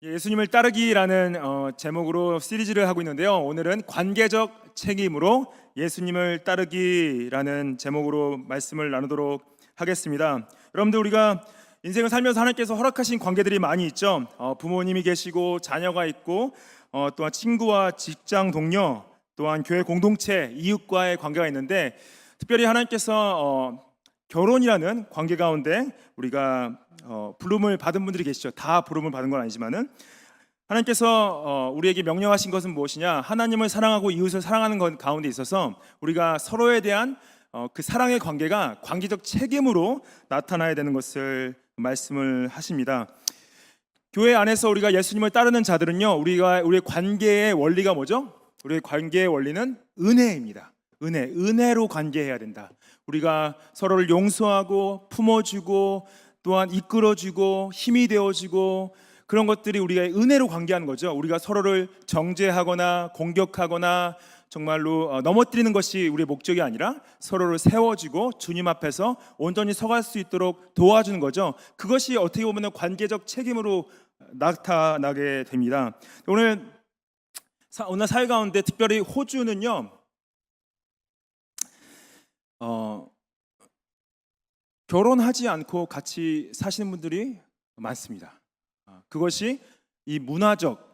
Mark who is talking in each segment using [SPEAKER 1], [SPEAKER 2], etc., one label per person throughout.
[SPEAKER 1] 예수님을 따르기라는 제목으로 시리즈를 하고 있는데요. 오늘은 관계적 책임으로 예수님을 따르기라는 제목으로 말씀을 나누도록 하겠습니다. 여러분들, 우리가 인생을 살면서 하나님께서 허락하신 관계들이 많이 있죠. 부모님이 계시고 자녀가 있고 또한 친구와 직장 동료, 또한 교회 공동체, 이웃과의 관계가 있는데, 특별히 하나님께서 결혼이라는 관계 가운데 우리가 부름을 받은 분들이 계시죠. 다 부름을 받은 건 아니지만은 하나님께서 우리에게 명령하신 것은 무엇이냐? 하나님을 사랑하고 이웃을 사랑하는 것 가운데 있어서 우리가 서로에 대한 그 사랑의 관계가 관계적 책임으로 나타나야 되는 것을 말씀을 하십니다. 교회 안에서 우리가 예수님을 따르는 자들은요, 우리의 관계의 원리가 뭐죠? 우리의 관계의 원리는 은혜입니다. 은혜로 관계해야 된다. 우리가 서로를 용서하고 품어주고 또한 이끌어주고 힘이 되어주고, 그런 것들이 우리가 은혜로 관계하는 거죠. 우리가 서로를 정죄하거나 공격하거나 정말로 넘어뜨리는 것이 우리의 목적이 아니라 서로를 세워주고 주님 앞에서 온전히 서갈 수 있도록 도와주는 거죠. 그것이 어떻게 보면 관계적 책임으로 나타나게 됩니다. 오늘 사회 가운데 특별히 호주는요, 결혼하지 않고 같이 사시는 분들이 많습니다. 그것이 이 문화적으로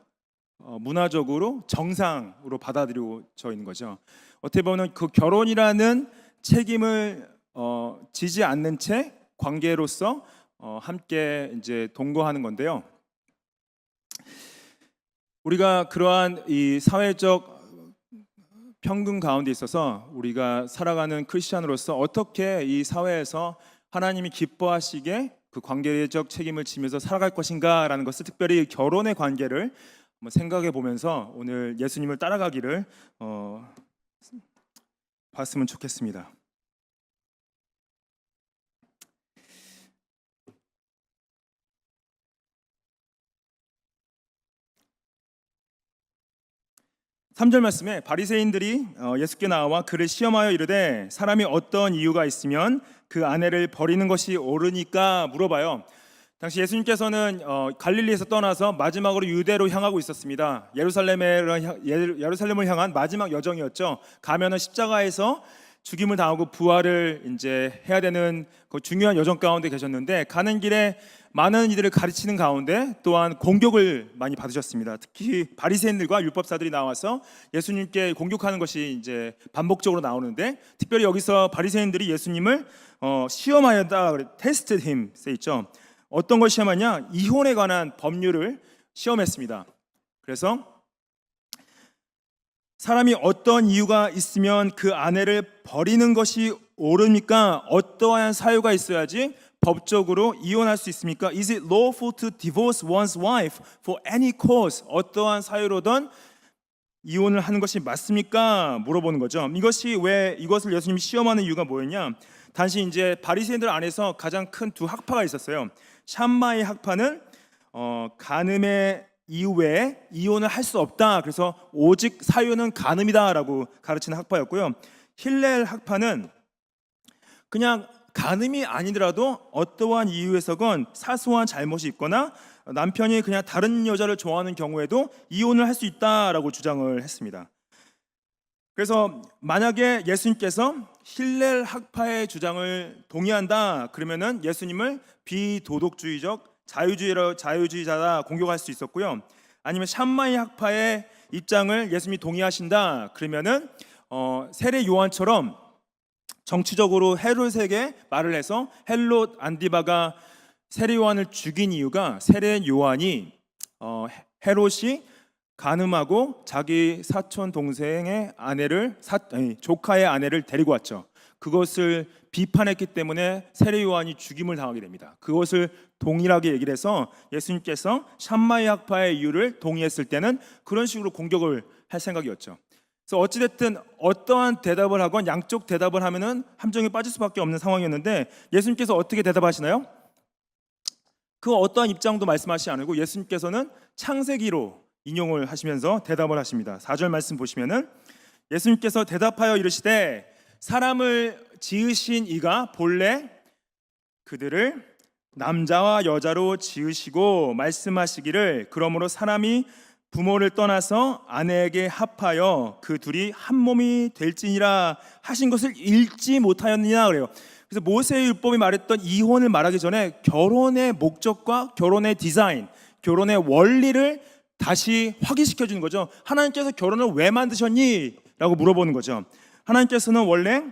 [SPEAKER 1] 정상으로 받아들여져 있는 거죠. 어떻게 보면 그 결혼이라는 책임을 지지 않는 채 관계로서 함께 이제 동거하는 건데요. 우리가 그러한 이 사회적 평등 가운데 있어서 우리가 살아가는 크리스찬으로서 어떻게 이 사회에서 하나님이 기뻐하시게 그 관계적 책임을 지면서 살아갈 것인가라는 것을, 특별히 결혼의 관계를 한번 생각해 보면서 오늘 예수님을 따라가기를 봤으면 좋겠습니다. (3절) 말씀에 바리새인들이 예수께 나와 그를 시험하여 이르되 사람이 어떤 이유가 있으면 그 아내를 버리는 것이 옳으니까 물어봐요. 당시 예수님께서는 갈릴리에서 떠나서 마지막으로 유대로 향하고 있었습니다. 예루살렘을 향한 마지막 여정이었죠. 가면은 십자가에서 죽임을 당하고 부활을 이제 해야 되는 그 중요한 여정 가운데 계셨는데, 가는 길에 많은 이들을 가르치는 가운데 또한 공격을 많이 받으셨습니다. 특히 바리새인들과 율법사들이 나와서 예수님께 공격하는 것이 이제 반복적으로 나오는데, 특별히 여기서 바리새인들이 예수님을 시험하였다, tested him 써 있죠. 어떤 걸 시험하냐? 이혼에 관한 법률을 시험했습니다. 그래서 사람이 어떤 이유가 있으면 그 아내를 버리는 것이 옳습니까? 어떠한 사유가 있어야지 법적으로 이혼할 수 있습니까? Is it lawful to divorce one's wife for any cause? 어떠한 사유로든 이혼을 하는 것이 맞습니까? 물어보는 거죠. 이것을 예수님이 시험하는 이유가 뭐였냐? 단지 이제 바리새인들 안에서 가장 큰 두 학파가 있었어요. 샴마이 학파는 간음의 이후에 이혼을 할 수 없다, 그래서 오직 사유는 간음이다라고 가르치는 학파였고요. 힐렐 학파는 그냥 간음이 아니더라도 어떠한 이유에서건 사소한 잘못이 있거나 남편이 그냥 다른 여자를 좋아하는 경우에도 이혼을 할 수 있다라고 주장을 했습니다. 그래서 만약에 예수님께서 힐렐 학파의 주장을 동의한다, 그러면은 예수님을 비도덕주의적 자유주의자다 공격할 수 있었고요. 아니면 샴마이 학파의 입장을 예수님이 동의하신다, 그러면은 세례 요한처럼 정치적으로 헤롯에게 말을 해서 헬롯 안디바가 세례 요한을 죽인 이유가, 세례 요한이 헤롯이 간음하고 자기 사촌 동생의 조카의 아내를 데리고 왔죠. 그것을 비판했기 때문에 세례 요한이 죽임을 당하게 됩니다. 그것을 동일하게 얘기를 해서 예수님께서 샴마이 학파의 이유를 동의했을 때는 그런 식으로 공격을 할 생각이었죠. 그래서 어찌됐든 어떠한 대답을 하건 양쪽 대답을 하면은 함정에 빠질 수밖에 없는 상황이었는데, 예수님께서 어떻게 대답하시나요? 그 어떠한 입장도 말씀하시지 않고 예수님께서는 창세기로 인용을 하시면서 대답을 하십니다. 4절 말씀 보시면은 예수님께서 대답하여 이르시되 사람을 지으신 이가 본래 그들을 남자와 여자로 지으시고 말씀하시기를 그러므로 사람이 부모를 떠나서 아내에게 합하여 그 둘이 한 몸이 될지니라 하신 것을 읽지 못하였느냐 그래요. 그래서 모세의 율법이 말했던 이혼을 말하기 전에 결혼의 목적과 결혼의 디자인, 결혼의 원리를 다시 확인시켜 주는 거죠. 하나님께서 결혼을 왜 만드셨니? 라고 물어보는 거죠. 하나님께서는 원래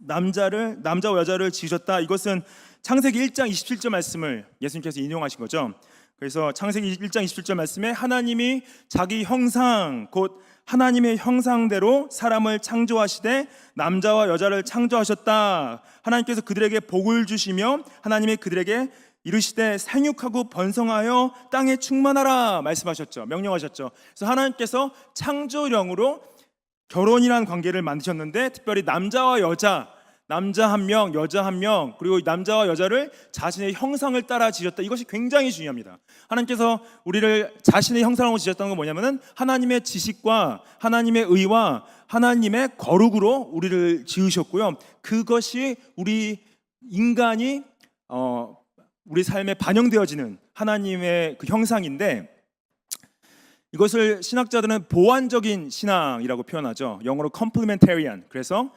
[SPEAKER 1] 남자와 여자를 지으셨다. 이것은 창세기 1장 27절 말씀을 예수님께서 인용하신 거죠. 그래서 창세기 1장 27절 말씀에 하나님이 자기 형상 곧 하나님의 형상대로 사람을 창조하시되 남자와 여자를 창조하셨다. 하나님께서 그들에게 복을 주시며 하나님이 그들에게 이르시되 생육하고 번성하여 땅에 충만하라 말씀하셨죠. 명령하셨죠. 그래서 하나님께서 창조령으로 결혼이라는 관계를 만드셨는데 특별히 남자와 여자, 남자 한 명, 여자 한 명, 그리고 남자와 여자를 자신의 형상을 따라 지으셨다. 이것이 굉장히 중요합니다. 하나님께서 우리를 자신의 형상으로 지으셨다는 건 뭐냐면은 하나님의 지식과 하나님의 의와 하나님의 거룩으로 우리를 지으셨고요. 그것이 우리 인간이 우리 삶에 반영되어지는 하나님의 그 형상인데, 이것을 신학자들은 보완적인 신앙이라고 표현하죠. 영어로 complementarian. 그래서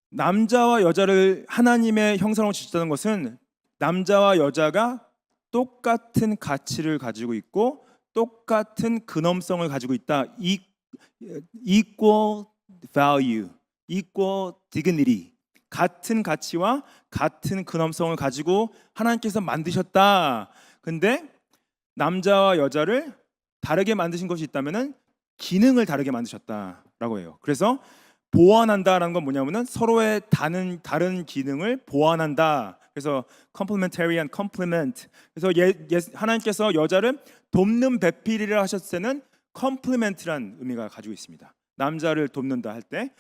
[SPEAKER 1] 남자와 여자를 하나님의 형상으로 지으셨다는 것은 남자와 여자가 똑같은 가치를 가지고 있고 똑같은 근엄성을 가지고 있다. equal value, equal dignity. 같은 가치와 같은 근엄성을 가지고 하나님께서 만드셨다. 근데 남자와 여자를 다르게 만드신 것이 있다면은 기능을 다르게 만드셨다라고 해요. 그래서 보완한다라는 건 뭐냐면은 서로의 다른 기능을 보완한다. 그래서 complementarian, complement. 그래서 하나님께서 여자를 돕는 배필이라 하셨을 때는 complement란 의미가 가지고 있습니다. 남자를 돕는다 할 때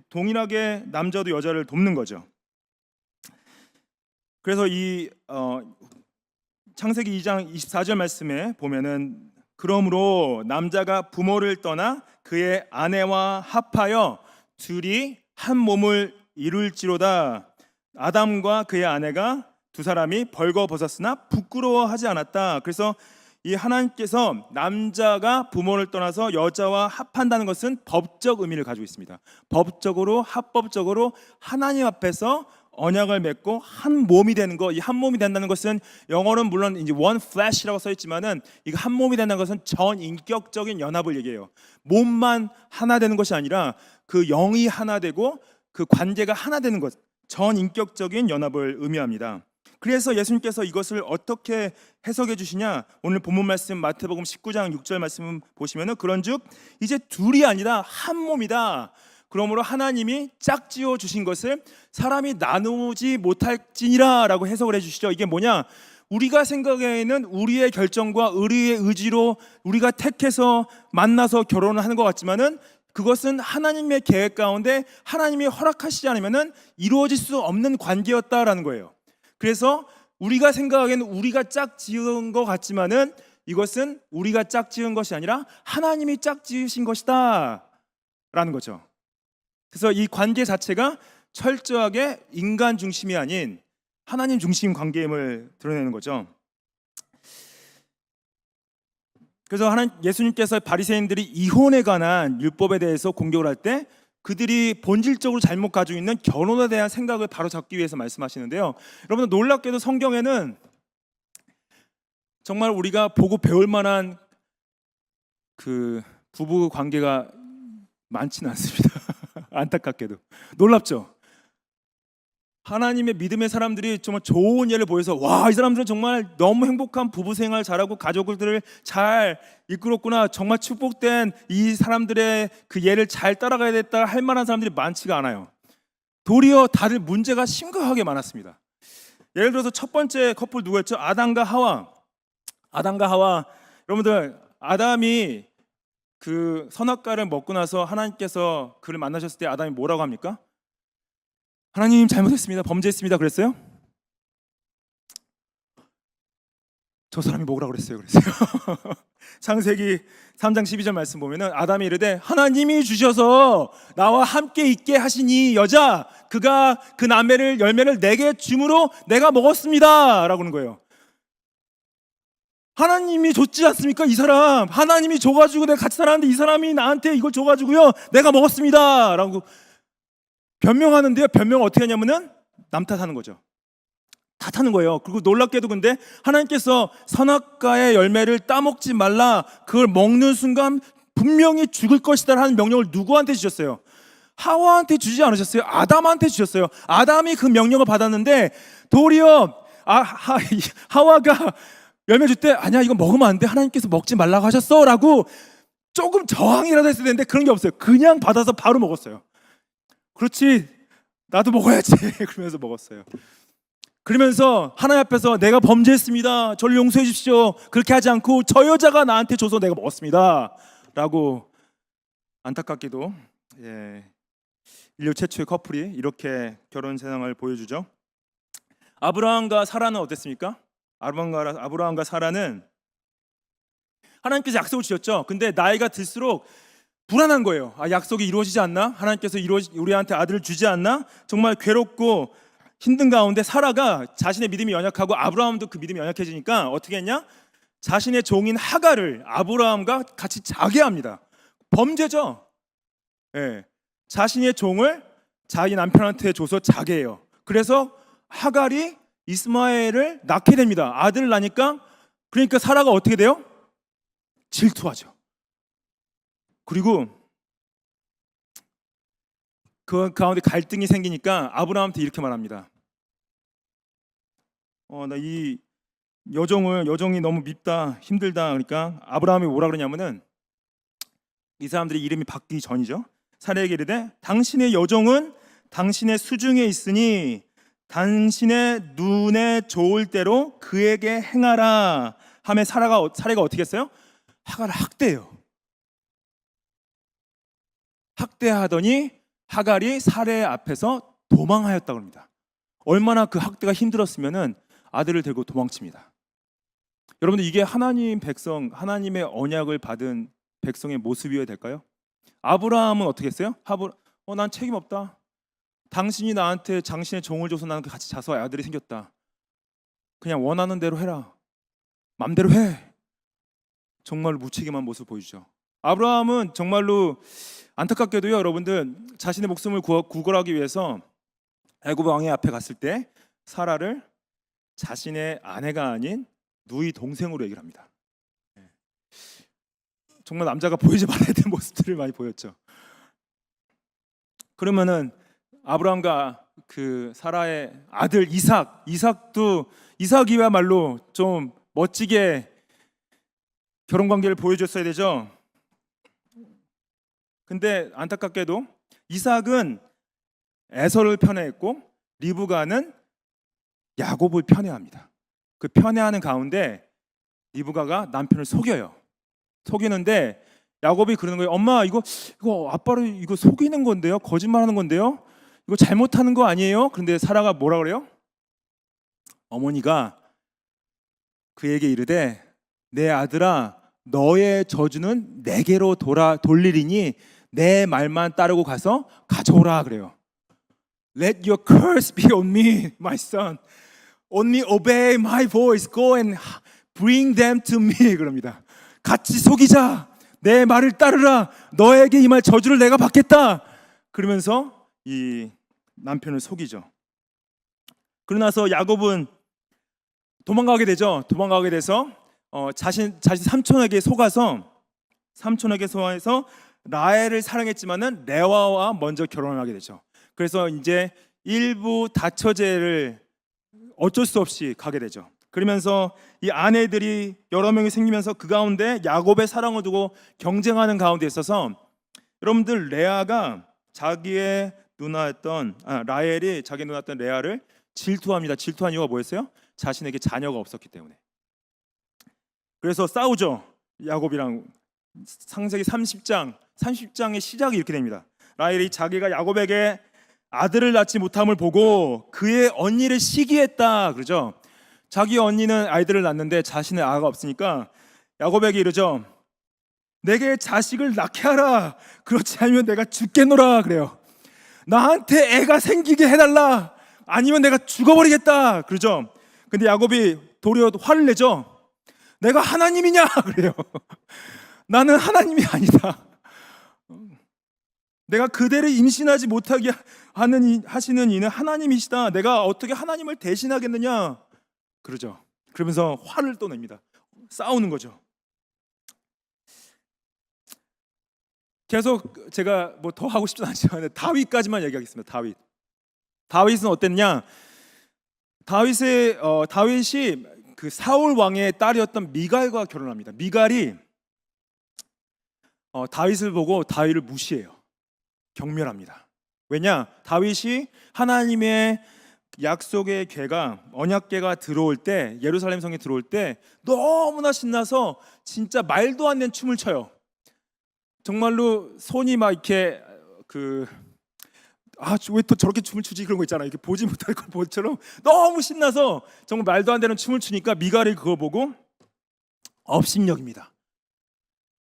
[SPEAKER 1] 동일하게 남자도 여자를 돕는 거죠. 그래서 이 창세기 2장 24절 말씀에 보면은 그러므로 남자가 부모를 떠나 그의 아내와 합하여 둘이 한 몸을 이룰지로다. 아담과 그의 아내가 두 사람이 벌거벗었으나 부끄러워하지 않았다. 그래서 이 하나님께서 남자가 부모를 떠나서 여자와 합한다는 것은 법적 의미를 가지고 있습니다. 법적으로 합법적으로 하나님 앞에서 언약을 맺고 한 몸이 되는 거. 이 한 몸이 된다는 것은 영어로는 물론 이제 one flesh라고 써 있지만은 이거 한 몸이 된다는 것은 전 인격적인 연합을 얘기해요. 몸만 하나 되는 것이 아니라 그 영이 하나 되고 그 관계가 하나 되는 것, 전 인격적인 연합을 의미합니다. 그래서 예수님께서 이것을 어떻게 해석해 주시냐? 오늘 본문 말씀 마태복음 19장 6절 말씀 보시면은 그런즉 이제 둘이 아니라 한 몸이다. 그러므로 하나님이 짝지어 주신 것을 사람이 나누지 못할지니라라고 해석을 해주시죠. 이게 뭐냐? 우리가 생각에는 우리의 결정과 우리의 의지로 우리가 택해서 만나서 결혼을 하는 것 같지만은 그것은 하나님의 계획 가운데 하나님이 허락하시지 않으면은 이루어질 수 없는 관계였다라는 거예요. 그래서 우리가 생각하기에는 우리가 짝지은 것 같지만은 이것은 우리가 짝지은 것이 아니라 하나님이 짝지으신 것이다라는 거죠. 그래서 이 관계 자체가 철저하게 인간 중심이 아닌 하나님 중심 관계임을 드러내는 거죠. 그래서 예수님께서 바리새인들이 이혼에 관한 율법에 대해서 공격을 할 때 그들이 본질적으로 잘못 가지고 있는 결혼에 대한 생각을 바로 잡기 위해서 말씀하시는데요. 여러분 놀랍게도 성경에는 정말 우리가 보고 배울 만한 그 부부 관계가 많지는 않습니다. 안타깝게도 놀랍죠. 하나님의 믿음의 사람들이 정말 좋은 예를 보여서 와, 이 사람들은 정말 너무 행복한 부부 생활 잘하고 가족들을 잘 이끌었구나, 정말 축복된 이 사람들의 그 예를 잘 따라가야 됐다 할 만한 사람들이 많지가 않아요. 도리어 다들 문제가 심각하게 많았습니다. 예를 들어서 첫 번째 커플 누구였죠? 아담과 하와. 여러분들, 아담이 그 선악과를 먹고 나서 하나님께서 그를 만나셨을 때 아담이 뭐라고 합니까? 하나님 잘못했습니다. 범죄했습니다. 그랬어요? 저 사람이 먹으라고 그랬어요. 그랬어요. 창세기 3장 12절 말씀 보면은 아담이 이르되 하나님이 주셔서 나와 함께 있게 하신 이 여자 그가 그 열매를 내게 주므로 내가 먹었습니다 라고 하는 거예요. 하나님이 줬지 않습니까? 이 사람 하나님이 줘가지고 내가 같이 살았는데 이 사람이 나한테 이걸 줘가지고요 내가 먹었습니다 라고 변명하는데요. 변명 어떻게 하냐면은 남 탓하는 거죠. 탓하는 거예요. 그리고 놀랍게도 근데 하나님께서 선악과의 열매를 따먹지 말라 그걸 먹는 순간 분명히 죽을 것이다 하는 명령을 누구한테 주셨어요? 하와한테 주지 않으셨어요? 아담한테 주셨어요. 아담이 그 명령을 받았는데 도리어 하와가 열매 줄 때 아니야 이거 먹으면 안 돼 하나님께서 먹지 말라고 하셨어 라고 조금 저항이라도 했어야 되는데 그런 게 없어요. 그냥 받아서 바로 먹었어요. 그렇지 나도 먹어야지 그러면서 먹었어요. 그러면서 하나님 앞에서 내가 범죄했습니다 저를 용서해 주십시오 그렇게 하지 않고 저 여자가 나한테 줘서 내가 먹었습니다 라고 안타깝게도 인류 최초의 커플이 이렇게 결혼 생활을 보여주죠. 아브라함과 사라는 어땠습니까? 아브라함과 사라는 하나님께서 약속을 주셨죠. 근데 나이가 들수록 불안한 거예요. 약속이 이루어지지 않나? 하나님께서 우리한테 아들을 주지 않나? 정말 괴롭고 힘든 가운데 사라가 자신의 믿음이 연약하고 아브라함도 그 믿음이 연약해지니까 어떻게 했냐? 자신의 종인 하갈을 아브라함과 같이 자게 합니다. 범죄죠. 자신의 종을 자기 남편한테 줘서 자게 해요. 그래서 하갈이 이스마엘을 낳게 됩니다. 아들을 낳으니까 그러니까 사라가 어떻게 돼요? 질투하죠. 그리고 그 가운데 갈등이 생기니까 아브라함한테 이렇게 말합니다. 나 이 여종이 너무 밉다 힘들다. 그러니까 아브라함이 뭐라 그러냐면은 이 사람들이 이름이 바뀌기 전이죠. 사라에게 이르되 당신의 여종은 당신의 수중에 있으니 당신의 눈에 좋을 대로 그에게 행하라 하며 사라가 어떻게 했어요? 하갈을 학대해요. 학대하더니 하갈이 사례 앞에서 도망하였다고 합니다. 얼마나 그 학대가 힘들었으면은 아들을 데리고 도망칩니다. 여러분들 이게 하나님 백성, 하나님의 언약을 받은 백성의 모습이어야 될까요? 아브라함은 어떻게 했어요? 난 책임 없다. 당신이 나한테 당신의 종을 줘서 나는 같이 자서 아들이 생겼다. 그냥 원하는 대로 해라. 맘대로 해. 정말 무책임한 모습을 보여주죠. 아브라함은 정말로 안타깝게도요, 여러분들 자신의 목숨을 구걸하기 위해서 애굽 왕의 앞에 갔을 때 사라를 자신의 아내가 아닌 누이 동생으로 얘기를 합니다. 정말 남자가 보이지 말아야 될 모습들을 많이 보였죠. 그러면은 아브라함과 그 사라의 아들 이삭이야말로 좀 멋지게 결혼 관계를 보여줬어야 되죠. 근데 안타깝게도 이삭은 에서를 편애했고 리브가는 야곱을 편애합니다. 그 편애하는 가운데 리브가가 남편을 속이는데 야곱이 그러는 거예요. 엄마 이거 아빠를 이거 속이는 건데요. 거짓말하는 건데요. 이거 잘못하는 거 아니에요? 그런데 사라가 뭐라 그래요? 어머니가 그에게 이르되 내 아들아 너의 저주는 내게로 돌리리니 내 말만 따르고 가서 가져오라 그래요. Let your curse be on me, my son. Only obey my voice. Go and bring them to me. 그럽니다. 같이 속이자. 내 말을 따르라. 너에게 이 말 저주를 내가 받겠다. 그러면서 이 남편을 속이죠. 그러고 나서 야곱은 도망가게 되죠. 도망가게 돼서 자신 삼촌에게 속아서 라헬을 사랑했지만은 레와와 먼저 결혼을 하게 되죠. 그래서 이제 일부 다처제를 어쩔 수 없이 가게 되죠. 그러면서 이 아내들이 여러 명이 생기면서 그 가운데 야곱의 사랑을 두고 경쟁하는 가운데 있어서 여러분들 레아가 자기의 누나였던 라헬이 자기 누나였던 레아를 질투합니다. 질투한 이유가 뭐였어요? 자신에게 자녀가 없었기 때문에. 그래서 싸우죠. 야곱이랑. 창세기 30장의 시작이 이렇게 됩니다. 라헬이 자기가 야곱에게 아들을 낳지 못함을 보고 그의 언니를 시기했다 그러죠. 자기 언니는 아이들을 낳는데 자신의 아가 없으니까 야곱에게 이르죠. 내게 자식을 낳게 하라. 그렇지 않으면 내가 죽겠노라. 그래요. 나한테 애가 생기게 해달라. 아니면 내가 죽어버리겠다. 그러죠. 근데 야곱이 도리어 화를 내죠. 내가 하나님이냐? 그래요. 나는 하나님이 아니다. 내가 그대를 임신하지 못하게 하시는 이는 하나님이시다. 내가 어떻게 하나님을 대신하겠느냐? 그러죠. 그러면서 화를 또 냅니다. 싸우는 거죠. 계속 제가 뭐 더 하고 싶진 않지만 다윗까지만 얘기하겠습니다. 다윗은 어땠냐? 다윗이 그 사울 왕의 딸이었던 미갈과 결혼합니다. 미갈이 다윗을 보고 다윗을 무시해요. 경멸합니다. 왜냐? 다윗이 하나님의 약속의 궤가 언약궤가 들어올 때 예루살렘 성에 들어올 때 너무나 신나서 진짜 말도 안 되는 춤을 춰요. 정말로 손이 막 이렇게 왜 또 저렇게 춤을 추지 그런 거 있잖아요. 이렇게 보지 못할 것처럼 너무 신나서 정말 말도 안 되는 춤을 추니까 미갈이 그거 보고 업심여깁니다.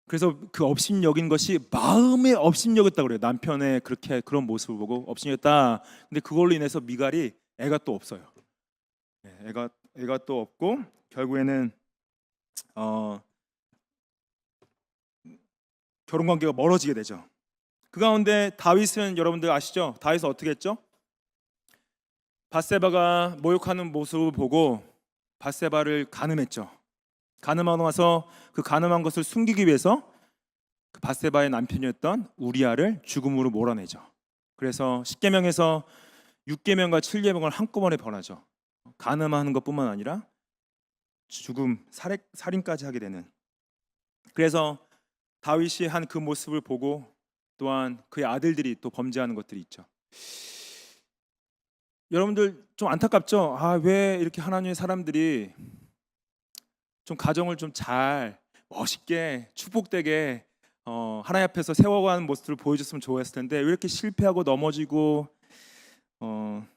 [SPEAKER 1] 그래서 그 업심여긴 것이 마음에 업심여겼다 그래요. 남편의 그런 모습을 보고 업심여겼다. 근데 그걸로 인해서 미갈이 애가 또 없어요. 애가 또 없고 결국에는 결혼 관계가 멀어지게 되죠. 그 가운데 다윗은 여러분들 아시죠? 다윗은 어떻게 했죠? 밧세바가 모욕하는 모습을 보고 밧세바를 간음했죠. 간음하고 나서 그 간음한 것을 숨기기 위해서 그 밧세바의 남편이었던 우리아를 죽음으로 몰아내죠. 그래서 10계명에서 6계명과 7계명을 한꺼번에 번하죠. 간음하는 것뿐만 아니라 죽음, 살인까지 하게 되는. 그래서 다윗이 한 그 모습을 보고 또한 그의 아들들이 또 범죄하는 것들이 있죠. 여러분들 좀 안타깝죠? 왜 이렇게 하나님의 사람들이 좀 가정을 좀 잘 멋있게 축복되게 하나님 앞에서 세워가는 모습을 보여줬으면 좋았을 텐데 왜 이렇게 실패하고 넘어지고 하나님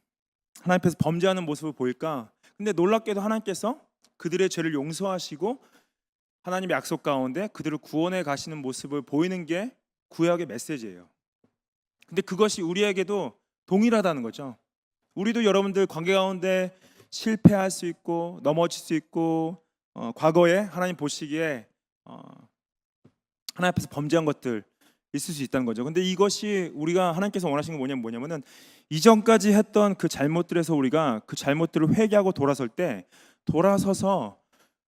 [SPEAKER 1] 앞에서 범죄하는 모습을 보일까? 근데 놀랍게도 하나님께서 그들의 죄를 용서하시고 하나님의 약속 가운데 그들을 구원해 가시는 모습을 보이는 게 구약의 메시지예요. 근데 그것이 우리에게도 동일하다는 거죠. 우리도 여러분들 관계 가운데 실패할 수 있고 넘어질 수 있고 과거에 하나님 보시기에 하나님 앞에서 범죄한 것들 있을 수 있다는 거죠. 근데 이것이 우리가 하나님께서 원하시는 게 뭐냐면은 이전까지 했던 그 잘못들에서 우리가 그 잘못들을 회개하고 돌아설 때 돌아서서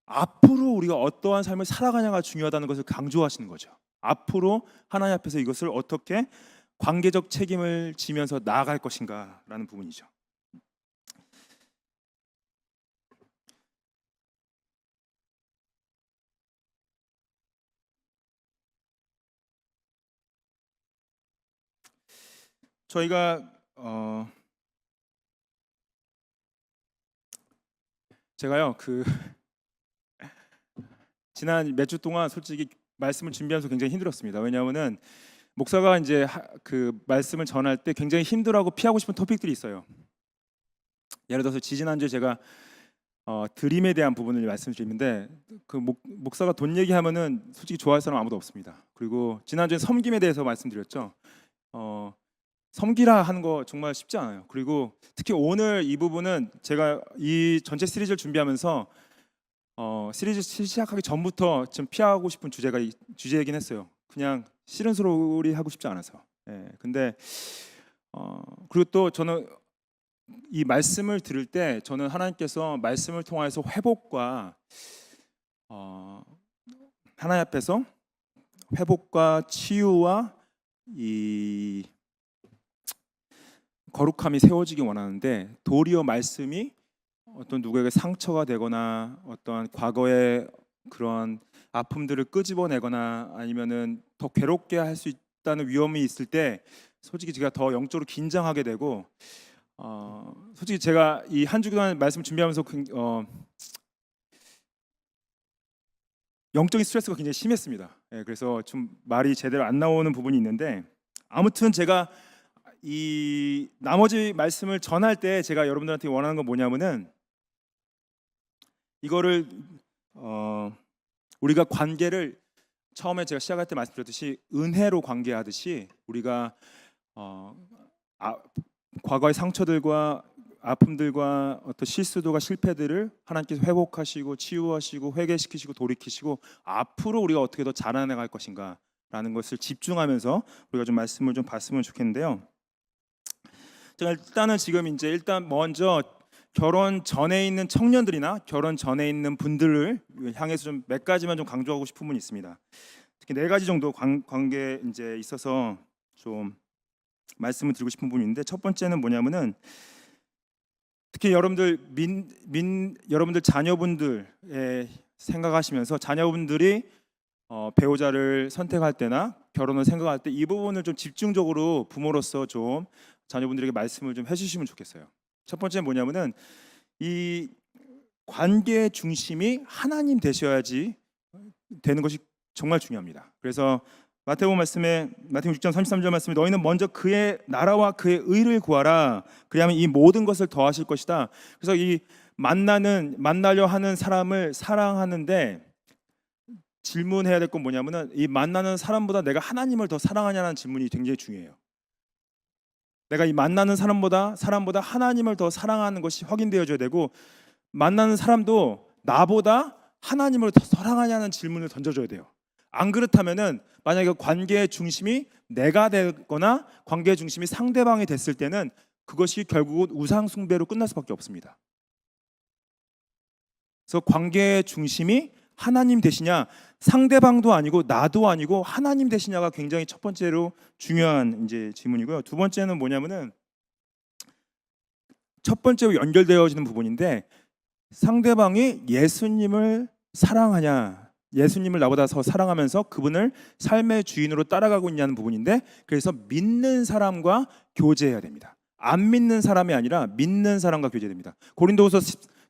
[SPEAKER 1] 앞으로 우리가 어떠한 삶을 살아가냐가 중요하다는 것을 강조하시는 거죠. 앞으로 하나님 앞에서 이것을 어떻게 관계적 책임을 지면서 나아갈 것인가라는 부분이죠. 저희가 제가요 지난 몇 주 동안 솔직히 말씀을 준비하면서 굉장히 힘들었습니다. 왜냐하면은 목사가 이제 그 말씀을 전할 때 굉장히 힘들어하고 피하고 싶은 토픽들이 있어요. 예를 들어서 지지난주에 제가 드림에 대한 부분을 말씀드리는데 그 목사가 돈 얘기하면은 솔직히 좋아할 사람 아무도 없습니다. 그리고 지난주에 섬김에 대해서 말씀드렸죠. 섬기라 하는 거 정말 쉽지 않아요. 그리고 특히 오늘 이 부분은 제가 이 전체 시리즈를 준비하면서 시리즈 시작하기 전부터 좀 피하고 싶은 주제이긴 했어요. 그냥 싫은 소리 하고 싶지 않아서. 근데 그리고 또 저는 이 말씀을 들을 때 저는 하나님께서 말씀을 통해서 회복과 하나님 앞에서 회복과 치유와 이 거룩함이 세워지기 원하는데 도리어 말씀이 어떤 누구에게 상처가 되거나 어떤 과거의 그런 아픔들을 끄집어내거나 아니면은 더 괴롭게 할 수 있다는 위험이 있을 때 솔직히 제가 더 영적으로 긴장하게 되고 솔직히 제가 이 한 주간 말씀 준비하면서 영적인 스트레스가 굉장히 심했습니다. 그래서 좀 말이 제대로 안 나오는 부분이 있는데 아무튼 제가 이 나머지 말씀을 전할 때 제가 여러분들한테 원하는 건 뭐냐면은 이거를 우리가 관계를 처음에 제가 시작할 때 말씀드렸듯이 은혜로 관계하듯이 우리가 과거의 상처들과 아픔들과 어떤 실수들과 실패들을 하나님께서 회복하시고 치유하시고 회개시키시고 돌이키시고 앞으로 우리가 어떻게 더 자라나갈 것인가라는 것을 집중하면서 우리가 좀 말씀을 좀 봤으면 좋겠는데요. 제가 일단은 지금 이제 일단 먼저 결혼 전에 있는 청년들이나 결혼 전에 있는 분들을 향해서 좀 몇 가지만 좀 강조하고 싶은 분이 있습니다. 특히 네 가지 정도 관계에 이제 있어서 좀 말씀을 드리고 싶은 부분이 있는데, 첫 번째는 뭐냐면은 특히 여러분들 여러분들 자녀분들에 생각하시면서 자녀분들이 배우자를 선택할 때나 결혼을 생각할 때 이 부분을 좀 집중적으로 부모로서 좀 자녀분들에게 말씀을 좀 해주시면 좋겠어요. 첫 번째는 뭐냐면은 이 관계의 중심이 하나님 되셔야지 되는 것이 정말 중요합니다. 그래서 마태복음 말씀에 마태복음 6장 33절 말씀에 너희는 먼저 그의 나라와 그의 의를 구하라. 그리하면 이 모든 것을 더하실 것이다. 그래서 이 만나려 하는 사람을 사랑하는데 질문해야 될 건 뭐냐면은 이 만나는 사람보다 내가 하나님을 더 사랑하냐는 질문이 굉장히 중요해요. 내가 이 만나는 사람보다 하나님을 더 사랑하는 것이 확인되어져야 되고, 만나는 사람도 나보다 하나님을 더 사랑하냐는 질문을 던져줘야 돼요. 안 그렇다면은 만약에 관계의 중심이 내가 되거나 관계의 중심이 상대방이 됐을 때는 그것이 결국은 우상 숭배로 끝날 수밖에 없습니다. 그래서 관계의 중심이 하나님 되시냐, 상대방도 아니고 나도 아니고 하나님 되시냐가 굉장히 첫 번째로 중요한 이제 질문이고요. 두 번째는 뭐냐면은 첫 번째로 연결되어지는 부분인데, 상대방이 예수님을 사랑하냐, 예수님을 나보다 더 사랑하면서 그분을 삶의 주인으로 따라가고 있냐는 부분인데, 그래서 믿는 사람과 교제해야 됩니다. 안 믿는 사람이 아니라 믿는 사람과 교제됩니다. 고린도후서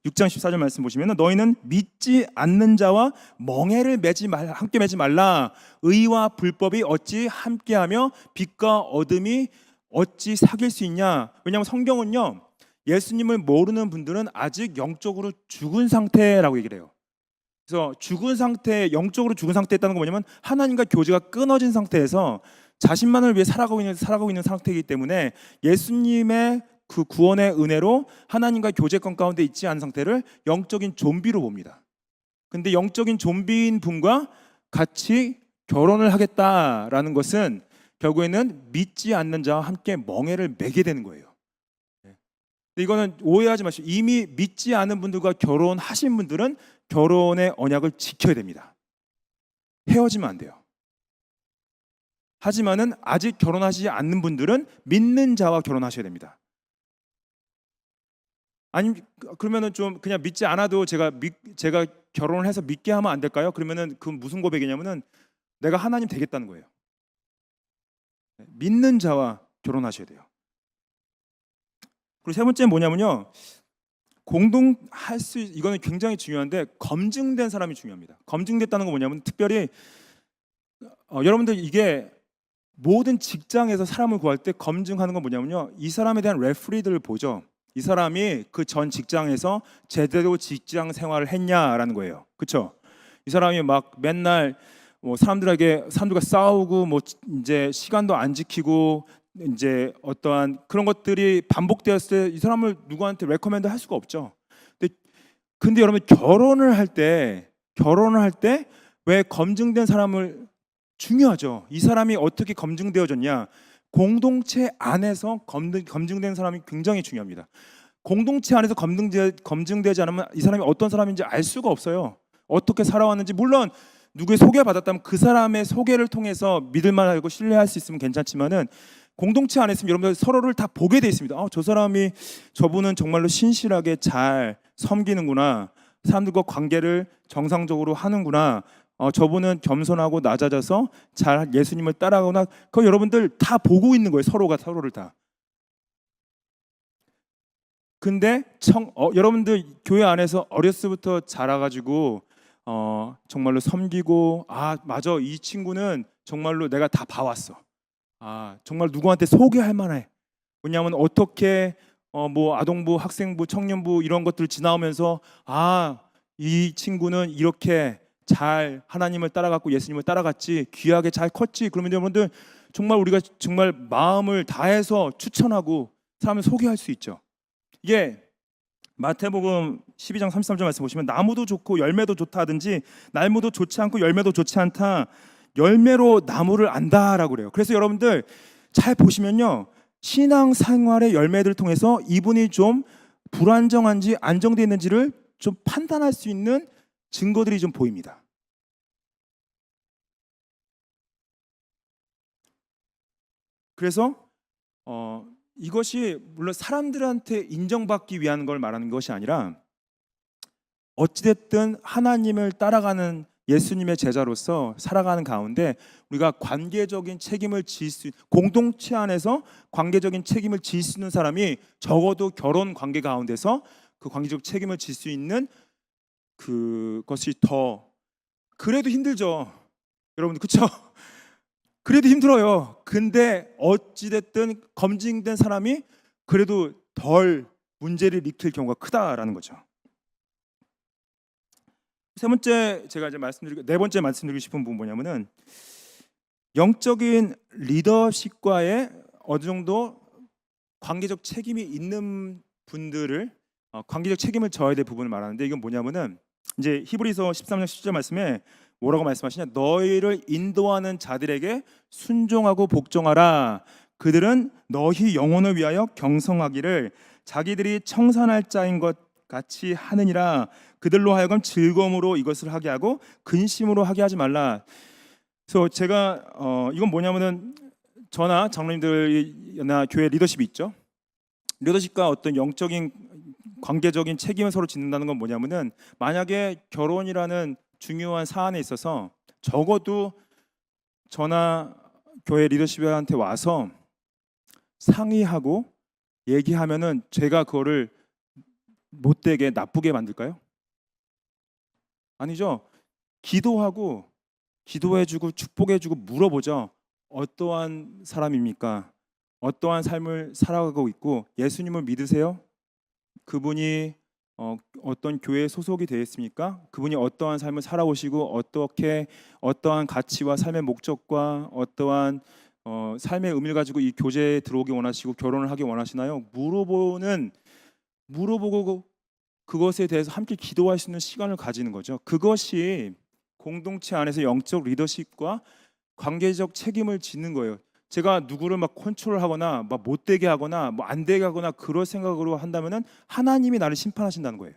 [SPEAKER 1] 6장 14절 말씀 보시면 너희는 믿지 않는 자와 멍에를 함께 매지 말라. 의와 불법이 어찌 함께하며 빛과 어둠이 어찌 사귈 수 있냐. 왜냐하면 성경은요, 예수님을 모르는 분들은 아직 영적으로 죽은 상태라고 얘기를 해요. 그래서 죽은 상태, 영적으로 죽은 상태에 있다는 건 뭐냐면 하나님과 교제가 끊어진 상태에서 자신만을 위해 살아가고 있는 상태이기 때문에 예수님의 그 구원의 은혜로 하나님과 교제권 가운데 있지 않은 상태를 영적인 좀비로 봅니다. 근데 영적인 좀비인 분과 같이 결혼을 하겠다라는 것은 결국에는 믿지 않는 자와 함께 멍에를 매게 되는 거예요. 이거는 오해하지 마시고, 이미 믿지 않은 분들과 결혼하신 분들은 결혼의 언약을 지켜야 됩니다. 헤어지면 안 돼요. 하지만은 아직 결혼하지 않는 분들은 믿는 자와 결혼하셔야 됩니다. 아니 그러면은 좀 그냥 믿지 않아도 제가 결혼을 해서 믿게 하면 안 될까요? 그러면은 그건 무슨 고백이냐면은 내가 하나님 되겠다는 거예요. 믿는 자와 결혼하셔야 돼요. 그리고 세 번째는 뭐냐면요, 이거는 굉장히 중요한데 검증된 사람이 중요합니다. 검증됐다는 건 뭐냐면 특별히 여러분들 이게 모든 직장에서 사람을 구할 때 검증하는 건 뭐냐면요, 이 사람에 대한 레퍼리들을 보죠. 이 사람이 그 전 직장에서 제대로 직장 생활을 했냐라는 거예요. 그렇죠? 이 사람이 막 맨날 사람들과 싸우고 이제 시간도 안 지키고 이제 어떠한 그런 것들이 반복되었을 때 이 사람을 누구한테 레커멘드 할 수가 없죠. 근데 여러분 결혼을 할 때 왜 검증된 사람을 중요하죠. 이 사람이 어떻게 검증되어졌냐, 공동체 안에서 검증된 사람이 굉장히 중요합니다. 공동체 안에서 검증되지 않으면 이 사람이 어떤 사람인지 알 수가 없어요. 어떻게 살아왔는지, 물론 누구의 소개받았다면 그 사람의 소개를 통해서 믿을만하고 신뢰할 수 있으면 괜찮지만은 공동체 안에 있으면 여러분들 서로를 다 보게 돼 있습니다. 저분은 정말로 신실하게 잘 섬기는구나, 사람들과 관계를 정상적으로 하는구나, 저분은 겸손하고 낮아져서 잘 예수님을 따라가거나, 그거 여러분들 다 보고 있는 거예요. 서로가 서로를 다. 근데 여러분들 교회 안에서 어렸을 때부터 자라가지고 정말로 섬기고, 맞아, 이 친구는 정말로 내가 다 봐왔어. 정말 누구한테 소개할 만해. 왜냐하면 어떻게 아동부, 학생부, 청년부 이런 것들 지나오면서 이 친구는 이렇게 잘 하나님을 따라갔고 예수님을 따라갔지, 귀하게 잘 컸지. 그러면 여러분들 정말 우리가 정말 마음을 다해서 추천하고 사람을 소개할 수 있죠. 이게 마태복음 12장 33절 말씀 보시면 나무도 좋고 열매도 좋다 하든지 나무도 좋지 않고 열매도 좋지 않다, 열매로 나무를 안다라고 그래요. 그래서 여러분들 잘 보시면요, 신앙생활의 열매들을 통해서 이분이 좀 불안정한지 안정되어 있는지를 좀 판단할 수 있는 증거들이 좀 보입니다. 그래서 이것이 물론 사람들한테 인정받기 위한 걸 말하는 것이 아니라 어찌됐든 하나님을 따라가는 예수님의 제자로서 살아가는 가운데 우리가 관계적인 책임을 질 수, 공동체 안에서 관계적인 책임을 질 수 있는 사람이 적어도 결혼 관계 가운데서 그 관계적 책임을 질 수 있는 그것이 더, 그래도 힘들죠 여러분, 그렇죠? 그래도 힘들어요. 근데 어찌됐든 검증된 사람이 그래도 덜 문제를 일으킬 경우가 크다라는 거죠. 세 번째, 제가 이제 네 번째 말씀드리고 싶은 부분 뭐냐면은 영적인 리더십과의 어느 정도 관계적 책임이 있는 분들을 관계적 책임을 져야 될 부분을 말하는데, 이건 뭐냐면은 이제 히브리서 13장 10절 말씀에 뭐라고 말씀하시냐, 너희를 인도하는 자들에게 순종하고 복종하라. 그들은 너희 영혼을 위하여 경성하기를 자기들이 청산할 자인 것 같이 하느니라. 그들로 하여금 즐거움으로 이것을 하게 하고 근심으로 하게 하지 말라. 그래서 제가 이건 뭐냐면은 저나 장로님들이나 교회 리더십이 있죠. 리더십과 어떤 영적인 관계적인 책임을 서로 짓는다는 건 뭐냐면은 만약에 결혼이라는 중요한 사안에 있어서 적어도 저나 교회 리더십한테 와서 상의하고 얘기하면은 제가 그거를 못되게 나쁘게 만들까요? 아니죠. 기도하고 기도해주고 축복해주고 물어보죠. 어떠한 사람입니까? 어떠한 삶을 살아가고 있고 예수님을 믿으세요? 그분이 어떤 교회에 소속이 되어 있습니까? 그분이 어떠한 삶을 살아오시고 어떠한 가치와 삶의 목적과 어떠한 삶의 의미를 가지고 이 교제에 들어오기 원하시고 결혼을 하기 원하시나요? 물어보고 그것에 대해서 함께 기도할 수 있는 시간을 가지는 거죠. 그것이 공동체 안에서 영적 리더십과 관계적 책임을 짓는 거예요. 제가 누구를 막 컨트롤하거나 막 못되게 하거나 뭐 안 되게 하거나 그럴 생각으로 한다면은 하나님이 나를 심판하신다는 거예요.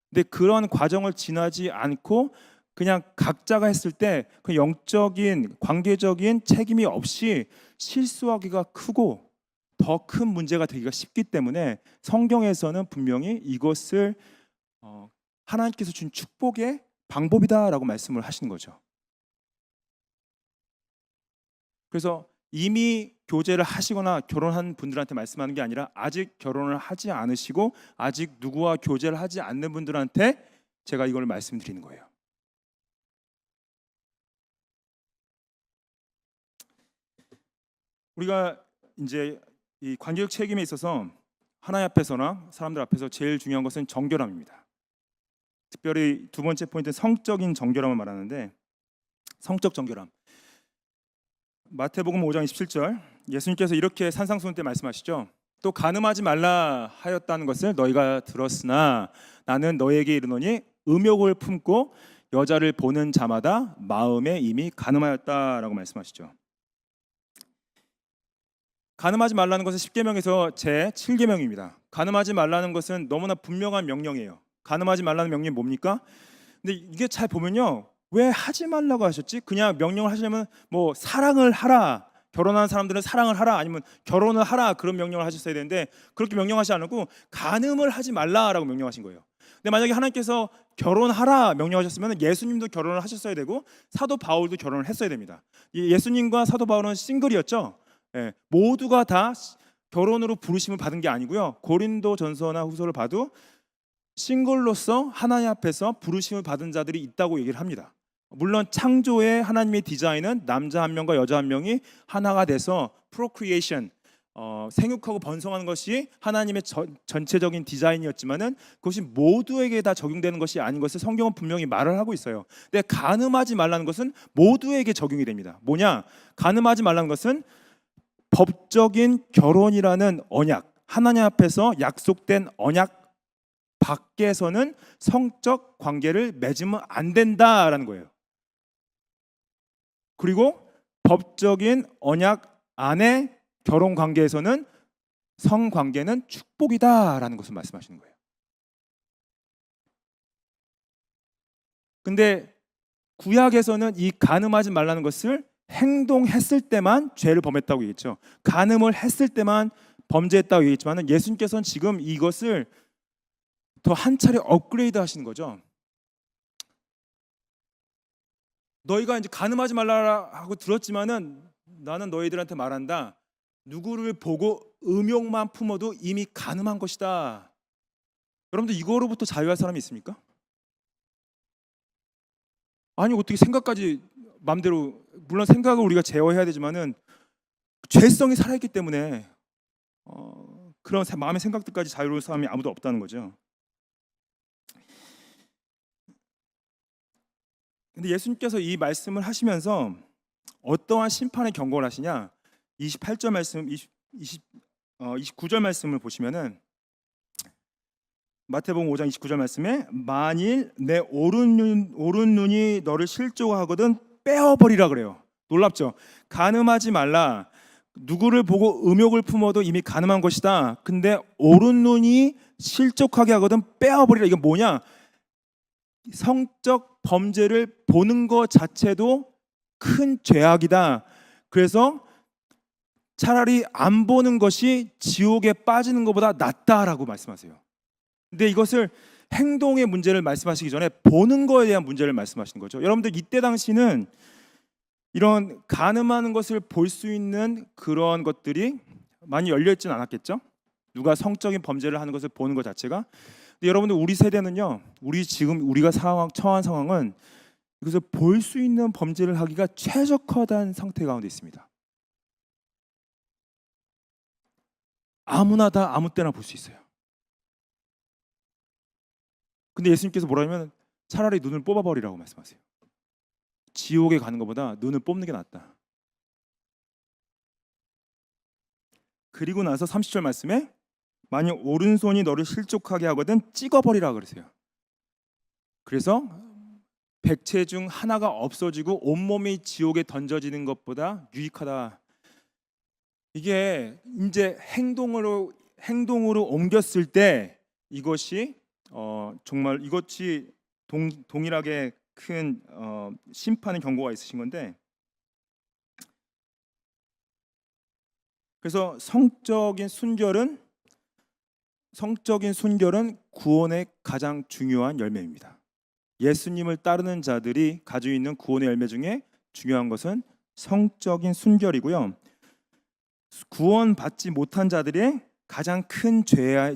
[SPEAKER 1] 근데 그런 과정을 지나지 않고 그냥 각자가 했을 때 그 영적인 관계적인 책임이 없이 실수하기가 크고 더 큰 문제가 되기가 쉽기 때문에 성경에서는 분명히 이것을 하나님께서 준 축복의 방법이다라고 말씀을 하시는 거죠. 그래서 이미 교제를 하시거나 결혼한 분들한테 말씀하는 게 아니라 아직 결혼을 하지 않으시고 아직 누구와 교제를 하지 않는 분들한테 제가 이걸 말씀드리는 거예요. 우리가 이제 이 관계적 책임에 있어서 하나님 앞에서나 사람들 앞에서 제일 중요한 것은 정결함입니다. 특별히 두 번째 포인트는 성적인 정결함을 말하는데, 성적 정결함. 마태복음 5장 27절 예수님께서 이렇게 산상수훈 때 말씀하시죠. 또 간음하지 말라 하였다는 것을 너희가 들었으나 나는 너희에게 이르노니 음욕을 품고 여자를 보는 자마다 마음에 이미 간음하였다라고 말씀하시죠. 간음하지 말라는 것은 10계명에서 제 7계명입니다. 간음하지 말라는 것은 너무나 분명한 명령이에요. 간음하지 말라는 명령이 뭡니까? 근데 이게 잘 보면요, 왜 하지 말라고 하셨지? 그냥 명령을 하시려면 뭐 사랑을 하라, 결혼한 사람들은 사랑을 하라, 아니면 결혼을 하라, 그런 명령을 하셨어야 되는데 그렇게 명령하지 않고 간음을 하지 말라라고 명령하신 거예요. 근데 만약에 하나님께서 결혼하라 명령하셨으면 예수님도 결혼을 하셨어야 되고 사도 바울도 결혼을 했어야 됩니다. 예수님과 사도 바울은 싱글이었죠. 모두가 다 결혼으로 부르심을 받은 게 아니고요. 고린도전서나 후서를 봐도 싱글로서 하나님 앞에서 부르심을 받은 자들이 있다고 얘기를 합니다. 물론 창조의 하나님의 디자인은 남자 한 명과 여자 한 명이 하나가 돼서 프로크리에이션, 생육하고 번성하는 것이 하나님의 전체적인 디자인이었지만은 그것이 모두에게 다 적용되는 것이 아닌 것을 성경은 분명히 말을 하고 있어요. 근데 간음하지 말라는 것은 모두에게 적용이 됩니다. 뭐냐? 간음하지 말라는 것은 법적인 결혼이라는 언약, 하나님 앞에서 약속된 언약 밖에서는 성적 관계를 맺으면 안 된다라는 거예요. 그리고 법적인 언약 안에 결혼 관계에서는 성관계는 축복이다라는 것을 말씀하시는 거예요. 근데 구약에서는 이 간음하지 말라는 것을 행동했을 때만 죄를 범했다고 얘기했죠. 간음을 했을 때만 범죄했다고 얘기했지만 예수님께서는 지금 이것을 더 한 차례 업그레이드 하시는 거죠. 너희가 이제 간음하지 말라 하고 들었지만은 나는 너희들한테 말한다. 누구를 보고 음욕만 품어도 이미 간음한 것이다. 여러분들 이거로부터 자유할 사람이 있습니까? 아니 어떻게 생각까지 마음대로, 물론 생각을 우리가 제어해야 되지만은 죄성이 살아있기 때문에 그런 마음의 생각들까지 자유로울 사람이 아무도 없다는 거죠. 근데 예수님께서 이 말씀을 하시면서 어떠한 심판의 경고를 하시냐? 28절 말씀, 29절 말씀을 보시면은 마태복음 5장 29절 말씀에 만일 내 오른 눈이 너를 실족하거든 빼어버리라 그래요. 놀랍죠? 간음하지 말라. 누구를 보고 음욕을 품어도 이미 간음한 것이다. 근데 오른 눈이 실족하게 하거든 빼어버리라. 이게 뭐냐? 성적 범죄를 보는 것 자체도 큰 죄악이다. 그래서 차라리 안 보는 것이 지옥에 빠지는 것보다 낫다라고 말씀하세요. 근데 이것을 행동의 문제를 말씀하시기 전에 보는 거에 대한 문제를 말씀하시는 거죠. 여러분들 이때 당시는 이런 간음하는 것을 볼 수 있는 그런 것들이 많이 열려 있지는 않았겠죠. 누가 성적인 범죄를 하는 것을 보는 것 자체가. 근데 여러분들 우리 세대는요, 우리가 처한 상황은 그래서 볼 수 있는 범죄를 하기가 최적화된 상태 가운데 있습니다. 아무나 다 아무 때나 볼 수 있어요. 근데 예수님께서 뭐라냐면 차라리 눈을 뽑아버리라고 말씀하세요. 지옥에 가는 것보다 눈을 뽑는 게 낫다. 그리고 나서 30절 말씀에 만약 오른손이 너를 실족하게 하거든 찍어버리라 그러세요. 그래서 백체 중 하나가 없어지고 온몸이 지옥에 던져지는 것보다 유익하다. 이게 이제 행동으로 옮겼을 때 이것이 정말 이것이 동일하게 큰 심판의 경고가 있으신 건데, 그래서 성적인 순결은 구원의 가장 중요한 열매입니다. 예수님을 따르는 자들이 가지고 있는 구원의 열매 중에 중요한 것은 성적인 순결이고요. 구원받지 못한 자들의 가장 큰 죄의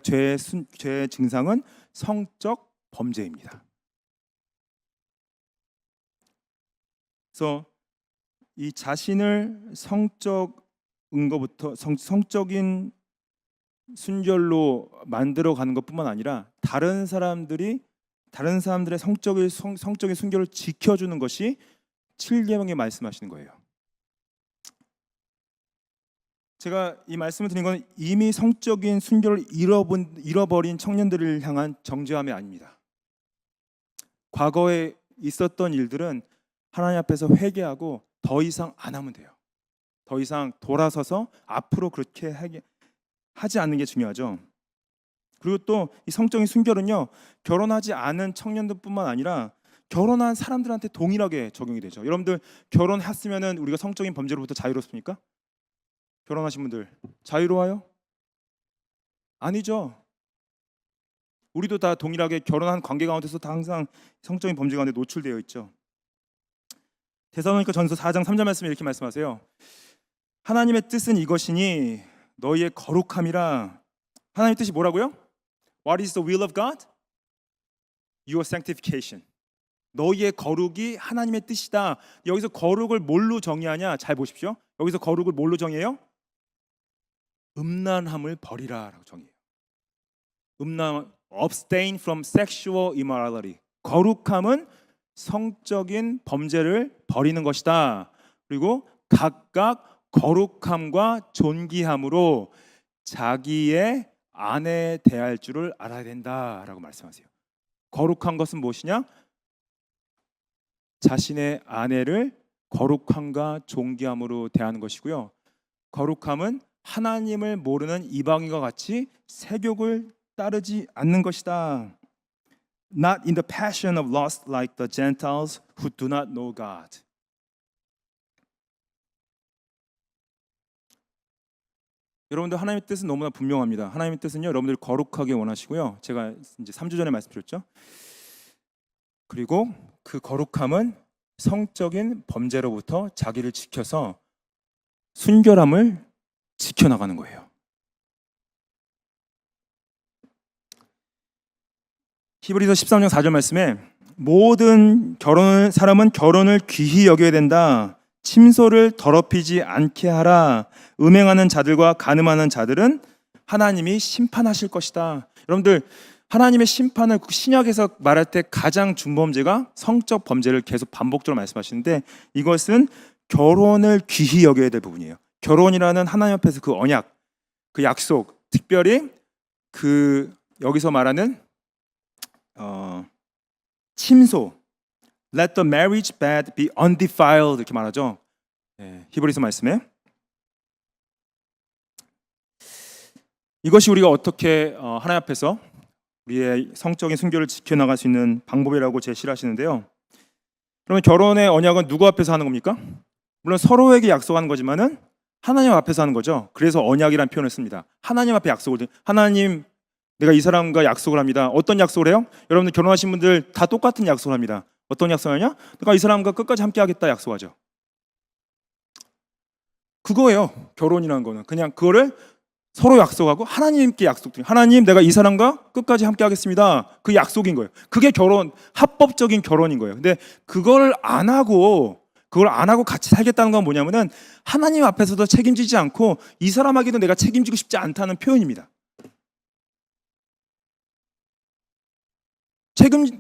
[SPEAKER 1] 증상은 성적 범죄입니다. 그래서 이 자신을 성적인 성적인 순결로 만들어 가는 것뿐만 아니라 다른 사람들의 성적인 순결을 지켜주는 것이 7계명에 말씀하시는 거예요. 제가 이 말씀을 드린 건 이미 성적인 순결을 잃어버린 청년들을 향한 정죄함이 아닙니다. 과거에 있었던 일들은 하나님 앞에서 회개하고 더 이상 안 하면 돼요. 더 이상 돌아서서 앞으로 그렇게 하지 않는 게 중요하죠. 그리고 또 이 성적인 순결은요, 결혼하지 않은 청년들뿐만 아니라 결혼한 사람들한테 동일하게 적용이 되죠. 여러분들 결혼했으면은 우리가 성적인 범죄로부터 자유롭습니까? 결혼하신 분들 자유로워요? 아니죠. 우리도 다 동일하게 결혼한 관계 가운데서 다 항상 성적인 범죄 가운데 노출되어 있죠. 데살로니가 전서 4장 3절 말씀에 이렇게 말씀하세요. 하나님의 뜻은 이것이니 너희의 거룩함이라. 하나님의 뜻이 뭐라고요? What is the will of God? Your sanctification. 너희의 거룩이 하나님의 뜻이다. 여기서 거룩을 뭘로 정의하냐? 잘 보십시오. 여기서 거룩을 뭘로 정의해요? 음란함을 버리라라고 정의해요. abstain from sexual immorality. 거룩함은 성적인 범죄를 버리는 것이다. 그리고 각각 거룩함과 존귀함으로 자기의 아내에 대할 줄을 알아야 된다라고 말씀하세요. 거룩한 것은 무엇이냐? 자신의 아내를 거룩함과 존귀함으로 대하는 것이고요. 거룩함은 하나님을 모르는 이방인과 같이 세욕을 따르지 않는 것이다. Not in the passion of lust like the Gentiles who do not know God. 여러분들 하나님의 뜻은 너무나 분명합니다. 하나님의 뜻은요, 여러분들 거룩하게 원하시고요. 제가 이제 3주 전에 말씀드렸죠. 그리고 그 거룩함은 성적인 범죄로부터 자기를 지켜서 순결함을 지켜나가는 거예요. 히브리서 13장 4절 말씀에 모든 사람은 결혼을 귀히 여겨야 된다. 침소를 더럽히지 않게 하라. 음행하는 자들과 간음하는 자들은 하나님이 심판하실 것이다. 여러분들 하나님의 심판을 신약에서 말할 때 가장 중범죄가 성적 범죄를 계속 반복적으로 말씀하시는데 이것은 결혼을 귀히 여겨야 될 부분이에요. 결혼이라는 하나님 앞에서 그 언약, 그 약속, 특별히 그 여기서 말하는 침소, let the marriage bed be undefiled 이렇게 말하죠. 히브리서 말씀에 이것이 우리가 어떻게 하나님 앞에서 우리의 성적인 순결을 지켜나갈 수 있는 방법이라고 제시를 하시는데요. 그러면 결혼의 언약은 누구 앞에서 하는 겁니까? 물론 서로에게 약속하는 거지만은 하나님 앞에서 하는 거죠. 그래서 언약이라는 표현을 씁니다. 하나님 앞에 약속을 하나님 내가 이 사람과 약속을 합니다. 어떤 약속을 해요? 여러분들 결혼하신 분들 다 똑같은 약속을 합니다. 어떤 약속을 하냐? 내가 이 사람과 끝까지 함께 하겠다 약속하죠. 그거예요. 결혼이라는 거는 그냥 그거를 서로 약속하고 하나님께 약속드려요. 하나님 내가 이 사람과 끝까지 함께 하겠습니다. 그 약속인 거예요. 그게 결혼, 합법적인 결혼인 거예요. 근데 그걸 안 하고 같이 살겠다는 건 뭐냐면은 하나님 앞에서도 책임지지 않고 이 사람에게도 내가 책임지고 싶지 않다는 표현입니다.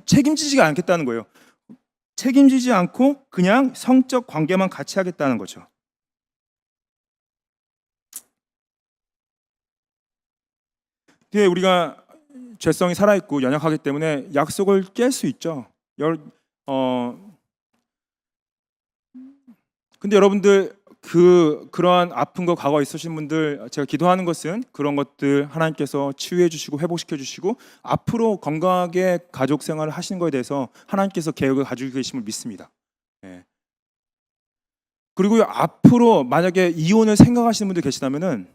[SPEAKER 1] 책임지지가 않겠다는 거예요. 책임지지 않고 그냥 성적 관계만 같이 하겠다는 거죠. 우리가 죄성이 살아있고 연약하기 때문에 약속을 깰 수 있죠. 근데 여러분들 그러한 아픈 거 과거 있으신 분들 제가 기도하는 것은 그런 것들 하나님께서 치유해 주시고 회복시켜 주시고 앞으로 건강하게 가족 생활을 하시는 거에 대해서 하나님께서 계획을 가지고 계심을 믿습니다. 그리고 앞으로 만약에 이혼을 생각하시는 분들 계시다면은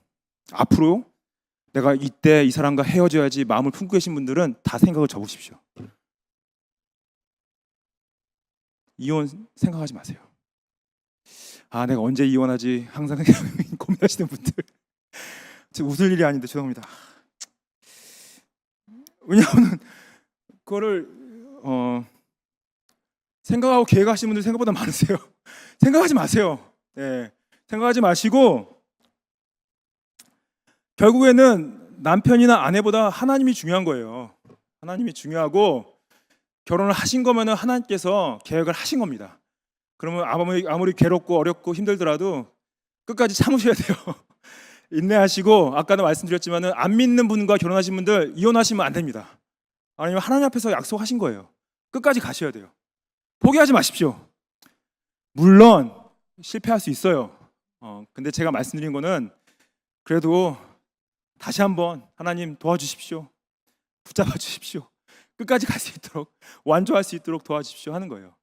[SPEAKER 1] 앞으로 내가 이때 이 사람과 헤어져야지 마음을 품고 계신 분들은 다 생각을 접으십시오. 이혼 생각하지 마세요. 내가 언제 이혼하지 항상 고민하시는 분들 지금 웃을 일이 아닌데 죄송합니다. 왜냐하면 그거를 생각하고 계획하시는 분들 생각보다 많으세요. 생각하지 마세요. 생각하지 마시고 결국에는 남편이나 아내보다 하나님이 중요한 거예요. 하나님이 중요하고 결혼을 하신 거면은 하나님께서 계획을 하신 겁니다. 그러면 아무리 괴롭고 어렵고 힘들더라도 끝까지 참으셔야 돼요. 인내하시고 아까도 말씀드렸지만은 안 믿는 분과 결혼하신 분들 이혼하시면 안 됩니다. 아니면 하나님 앞에서 약속하신 거예요. 끝까지 가셔야 돼요. 포기하지 마십시오. 물론 실패할 수 있어요. 근데 제가 말씀드린 거는 그래도 다시 한번 하나님 도와주십시오. 붙잡아 주십시오. 끝까지 갈 수 있도록 완주할 수 있도록 도와주십시오 하는 거예요.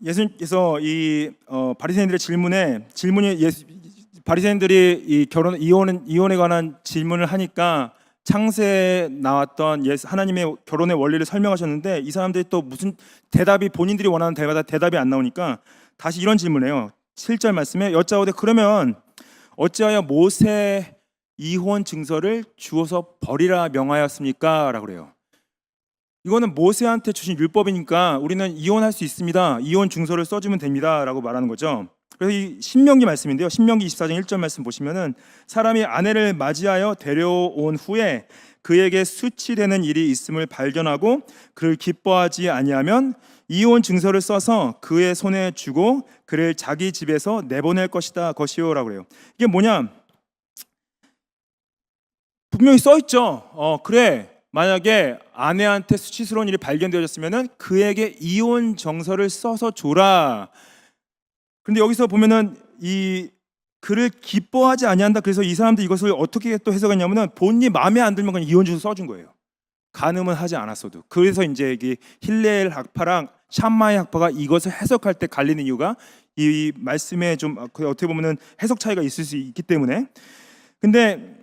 [SPEAKER 1] 예수님께서 이 바리새인들의 바리새인들이 이 이혼에 관한 질문을 하니까 창세에 나왔던 하나님의 결혼의 원리를 설명하셨는데 이 사람들이 또 무슨 대답이 본인들이 원하는 대답이 안 나오니까 다시 이런 질문해요. 7절 말씀에 여짜오되 그러면 어찌하여 모세 이혼 증서를 주어서 버리라 명하였습니까? 라고 그래요. 이거는 모세한테 주신 율법이니까 우리는 이혼할 수 있습니다. 이혼 증서를 써주면 됩니다라고 말하는 거죠. 그래서 이 신명기 말씀인데요. 신명기 24장 1절 말씀 보시면은 사람이 아내를 맞이하여 데려온 후에 그에게 수치되는 일이 있음을 발견하고 그를 기뻐하지 아니하면 이혼 증서를 써서 그의 손에 주고 그를 자기 집에서 내보낼 것이오라고 그래요. 이게 뭐냐? 분명히 써 있죠. 그래. 만약에 아내한테 수치스러운 일이 발견되어졌으면은 그에게 이혼 정서를 써서 줘라. 근데 여기서 보면은 이 그를 기뻐하지 아니한다. 그래서 이 사람들 이것을 어떻게 또 해석했냐면은 본인이 마음에 안 들면 그냥 이혼 주소 써준 거예요. 간음은 하지 않았어도. 그래서 이제 이 힐렐 학파랑 샴마이 학파가 이것을 해석할 때 갈리는 이유가 이 말씀에 좀 어떻게 보면은 해석 차이가 있을 수 있기 때문에. 근데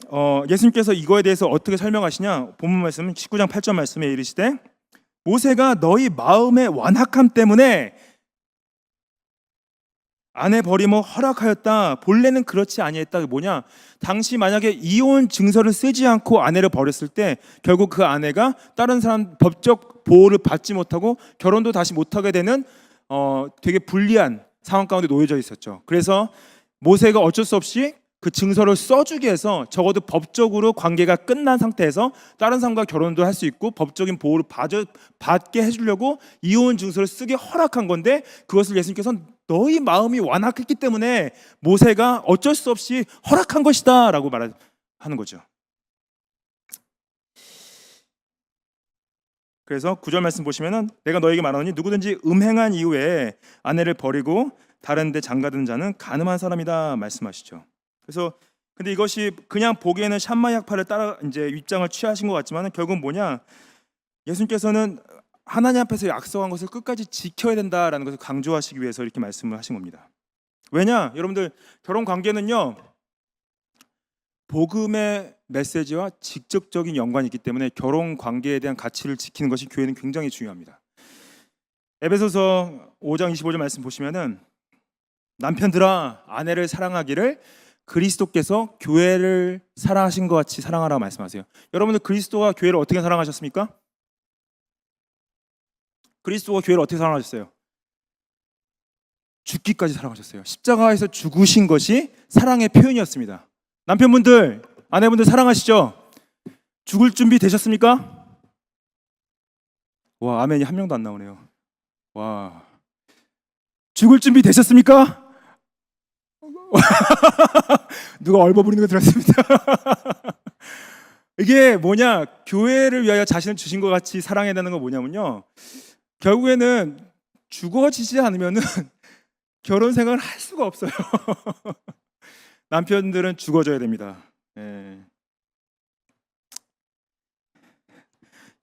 [SPEAKER 1] 예수님께서 이거에 대해서 어떻게 설명하시냐? 본문 말씀 19장 8절 말씀에 이르시되 모세가 너희 마음의 완악함 때문에 아내 버림을 허락하였다. 본래는 그렇지 아니했다. 뭐냐? 당시 만약에 이혼 증서를 쓰지 않고 아내를 버렸을 때 결국 그 아내가 다른 사람 법적 보호를 받지 못하고 결혼도 다시 못하게 되는 되게 불리한 상황 가운데 놓여져 있었죠. 그래서 모세가 어쩔 수 없이 그 증서를 써주게 해서 적어도 법적으로 관계가 끝난 상태에서 다른 사람과 결혼도 할 수 있고 법적인 보호를 받게 해주려고 이혼 증서를 쓰게 허락한 건데 그것을 예수님께서는 너희 마음이 완악했기 때문에 모세가 어쩔 수 없이 허락한 것이다 라고 말하는 거죠. 그래서 9절 말씀 보시면은 내가 너에게 말하노니 누구든지 음행한 이후에 아내를 버리고 다른 데 장가든 자는 간음한 사람이다 말씀하시죠. 그래서 근데 이것이 그냥 보기에는 샴마이 학파를 따라 이제 입장을 취하신 것 같지만 결국 뭐냐? 예수님께서는 하나님 앞에서 약속한 것을 끝까지 지켜야 된다라는 것을 강조하시기 위해서 이렇게 말씀을 하신 겁니다. 왜냐? 여러분들 결혼 관계는요. 복음의 메시지와 직접적인 연관이 있기 때문에 결혼 관계에 대한 가치를 지키는 것이 교회는 굉장히 중요합니다. 에베소서 5장 25절 말씀 보시면은 남편들아 아내를 사랑하기를 그리스도께서 교회를 사랑하신 것 같이 사랑하라고 말씀하세요. 여러분들 그리스도가 교회를 어떻게 사랑하셨습니까? 그리스도가 교회를 어떻게 사랑하셨어요? 죽기까지 사랑하셨어요. 십자가에서 죽으신 것이 사랑의 표현이었습니다. 남편분들, 아내분들 사랑하시죠? 죽을 준비 되셨습니까? 와, 아멘이 한 명도 안 나오네요. 와, 죽을 준비 되셨습니까? 누가 얼버무리는 거 들었습니다. 이게 뭐냐? 교회를 위하여 자신을 주신 것 같이 사랑해야 되는 건 뭐냐면요. 결국에는 죽어지지 않으면은 결혼 생활을 할 수가 없어요. 남편들은 죽어져야 됩니다. 예.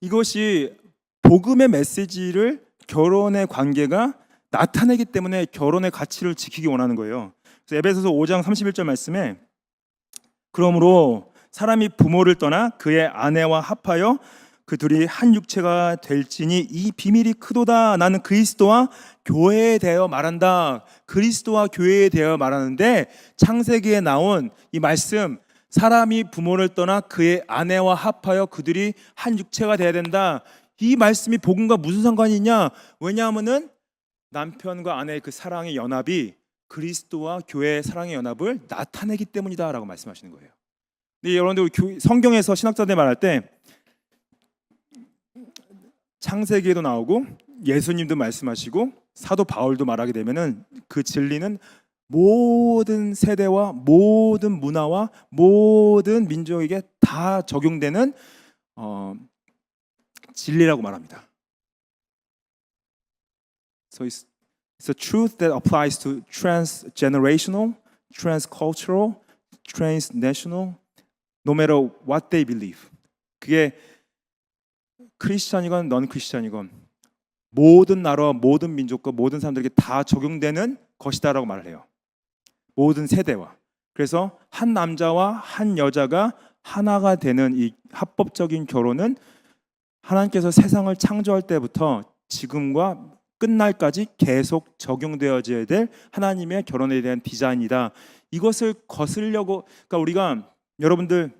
[SPEAKER 1] 이것이 복음의 메시지를 결혼의 관계가 나타내기 때문에 결혼의 가치를 지키기 원하는 거예요. 그래서 에베소서 5장 31절 말씀에 그러므로 사람이 부모를 떠나 그의 아내와 합하여 그 둘이 한 육체가 될지니 이 비밀이 크도다. 나는 그리스도와 교회에 대하여 말한다. 그리스도와 교회에 대하여 말하는데 창세기에 나온 이 말씀 사람이 부모를 떠나 그의 아내와 합하여 그들이 한 육체가 돼야 된다. 이 말씀이 복음과 무슨 상관이 있냐? 왜냐하면은 남편과 아내의 그 사랑의 연합이 그리스도와 교회의 사랑의 연합을 나타내기 때문이다라고 말씀하시는 거예요. 근데 여러분들 성경에서 신학자들 말할 때 창세기에도 나오고 예수님도 말씀하시고 사도 바울도 말하게 되면은 그 진리는 모든 세대와 모든 문화와 모든 민족에게 다 적용되는 진리라고 말합니다. So it's a truth that applies to transgenerational, transcultural, transnational, no matter what they believe. 그게 크리스찬이건 넌 크리스찬이건 모든 나라와 모든 민족과 모든 사람들에게 다 적용되는 것이다라고 말을 해요. 모든 세대와. 그래서 한 남자와 한 여자가 하나가 되는 이 합법적인 결혼은 하나님께서 세상을 창조할 때부터 지금과 끝날까지 계속 적용되어져야 될 하나님의 결혼에 대한 디자인이다. 이것을 거스르려고, 그러니까 우리가 여러분들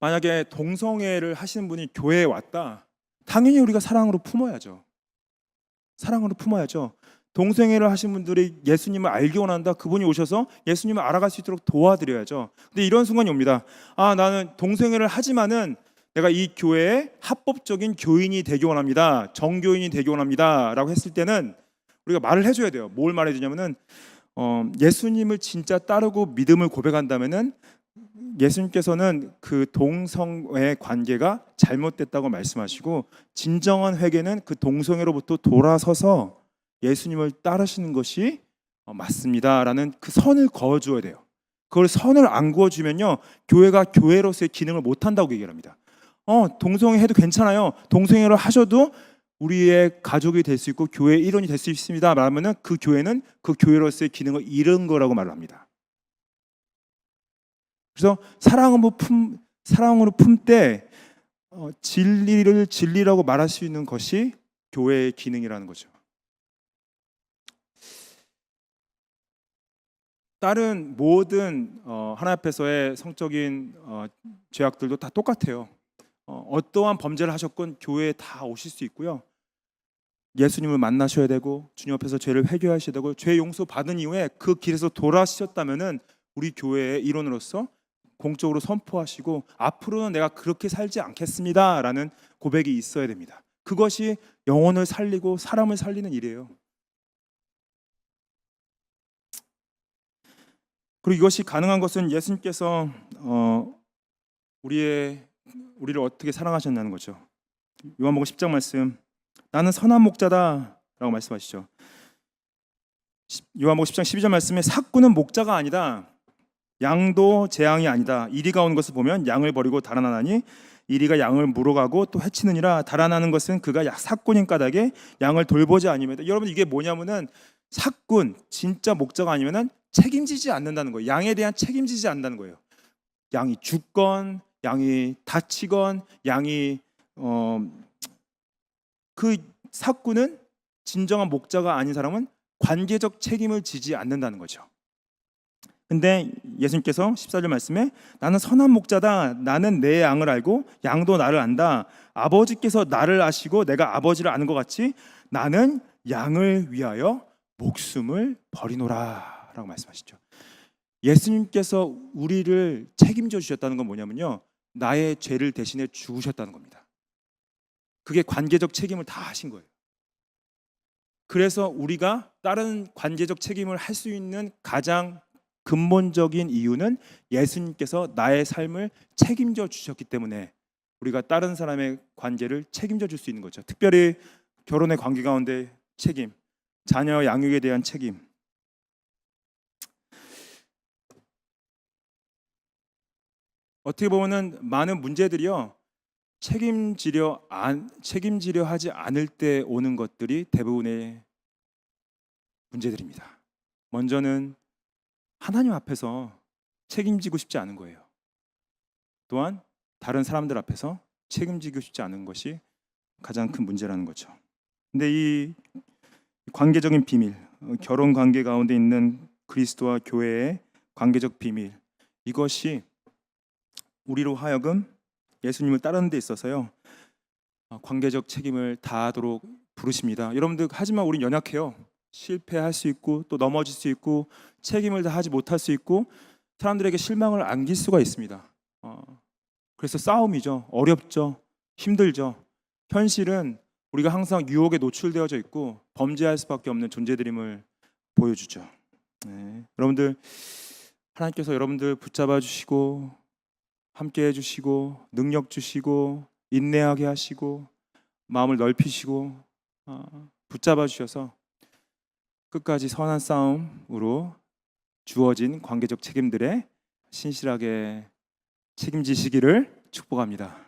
[SPEAKER 1] 만약에 동성애를 하시는 분이 교회에 왔다. 당연히 우리가 사랑으로 품어야죠. 사랑으로 품어야죠. 동성애를 하신 분들이 예수님을 알기 원한다. 그분이 오셔서 예수님을 알아갈 수 있도록 도와드려야죠. 근데 이런 순간이 옵니다. 나는 동성애를 하지만은 내가 이 교회에 합법적인 교인이 되기 원합니다. 정교인이 되기 원합니다. 라고 했을 때는 우리가 말을 해줘야 돼요. 뭘 말해주냐면은 예수님을 진짜 따르고 믿음을 고백한다면은 예수님께서는 그 동성애 관계가 잘못됐다고 말씀하시고, 진정한 회개는 그 동성애로부터 돌아서서 예수님을 따르시는 것이 맞습니다라는 그 선을 그어줘야 돼요. 그걸 선을 안 그어주면요, 교회가 교회로서의 기능을 못한다고 얘기를 합니다. 동성애 해도 괜찮아요. 동성애를 하셔도 우리의 가족이 될 수 있고 교회의 일원이 될 수 있습니다 말하면은 그 교회는 그 교회로서의 기능을 잃은 거라고 말을 합니다. 그래서 사랑으로 품되 진리를 진리라고 말할 수 있는 것이 교회의 기능이라는 거죠. 다른 모든 하나님 앞에서의 성적인 죄악들도 다 똑같아요. 어떠한 범죄를 하셨건 교회에 다 오실 수 있고요. 예수님을 만나셔야 되고 주님 앞에서 죄를 회개하셔야 되고, 죄 용서 받은 이후에 그 길에서 돌아서셨다면은 우리 교회의 일원으로서 공적으로 선포하시고 앞으로는 내가 그렇게 살지 않겠습니다라는 고백이 있어야 됩니다. 그것이 영혼을 살리고 사람을 살리는 일이에요. 그리고 이것이 가능한 것은 예수님께서 우리를 어떻게 사랑하셨냐는 거죠. 요한복음 10장 말씀, 나는 선한 목자다 라고 말씀하시죠. 요한복음 10장 12절 말씀에 삭구는 목자가 아니다, 양도 재앙이 아니다. 이리가 오는 것을 보면 양을 버리고 달아나나니 이리가 양을 물어가고 또 해치느니라. 달아나는 것은 그가 삭군인 까닭에 양을 돌보지 아니면. 여러분, 이게 뭐냐면은 삭군, 진짜 목자가 아니면은 책임지지 않는다는 거예요. 양에 대한 책임지지 않는다는 거예요. 양이 죽건 양이 다치건 양이 그 삭군은, 진정한 목자가 아닌 사람은 관계적 책임을 지지 않는다는 거죠. 근데 예수님께서 14절 말씀에 나는 선한 목자다, 나는 내 양을 알고 양도 나를 안다, 아버지께서 나를 아시고 내가 아버지를 아는 것 같이 나는 양을 위하여 목숨을 버리노라 라고 말씀하시죠. 예수님께서 우리를 책임져 주셨다는 건 뭐냐면요, 나의 죄를 대신해 죽으셨다는 겁니다. 그게 관계적 책임을 다 하신 거예요. 그래서 우리가 다른 관계적 책임을 할 수 있는 가장 근본적인 이유는 예수님께서 나의 삶을 책임져 주셨기 때문에 우리가 다른 사람의 관계를 책임져 줄 수 있는 거죠. 특별히 결혼의 관계 가운데 책임, 자녀 양육에 대한 책임. 어떻게 보면은 많은 문제들이요, 책임지려 하지 않을 때 오는 것들이 대부분의 문제들입니다. 먼저는 하나님 앞에서 책임지고 싶지 않은 거예요. 또한 다른 사람들 앞에서 책임지고 싶지 않은 것이 가장 큰 문제라는 거죠. 근데 이 관계적인 비밀, 결혼 관계 가운데 있는 그리스도와 교회의 관계적 비밀, 이것이 우리로 하여금 예수님을 따르는 데 있어서요, 관계적 책임을 다하도록 부르십니다. 여러분들, 하지만 우린 연약해요. 실패할 수 있고 또 넘어질 수 있고 책임을 다하지 못할 수 있고 사람들에게 실망을 안길 수가 있습니다. 그래서 싸움이죠. 어렵죠. 힘들죠. 현실은 우리가 항상 유혹에 노출되어져 있고 범죄할 수밖에 없는 존재들임을 보여주죠. 네. 여러분들, 하나님께서 여러분들 붙잡아 주시고 함께 해주시고 능력 주시고 인내하게 하시고 마음을 넓히시고 붙잡아 주셔서 끝까지 선한 싸움으로 주어진 관계적 책임들에 신실하게 책임지시기를 축복합니다.